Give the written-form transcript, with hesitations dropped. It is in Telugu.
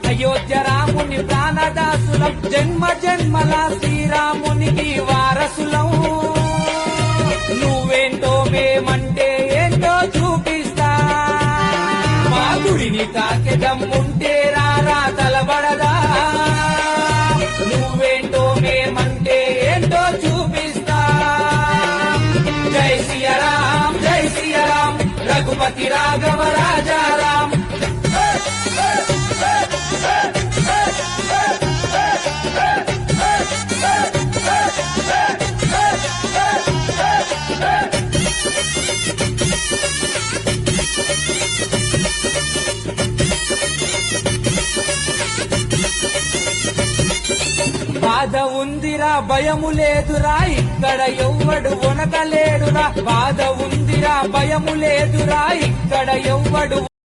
అయోధ్య రాముని ప్రాణదాసులం, జన్మ జన్మల శ్రీరామునికి వారసులం. నువ్వేంటో మేమంటే ఏంటో చూపిస్తా, మా గుడిని తాకే దమ్ముంటే రారా తలబడదా. నువ్వేంటో మేమంటే ఏంటో చూపిస్తా. జై శ్రీరామ్ జై శ్రీరామ్ రఘుపతి రాఘవ రాజారాం. బాధ ఉందిరా భయము లేదురా, ఇక్కడ ఎవ్వడు వనకలేడురా. బాధ ఉందిరా భయము లేదురా, ఇక్కడ ఎవ్వడు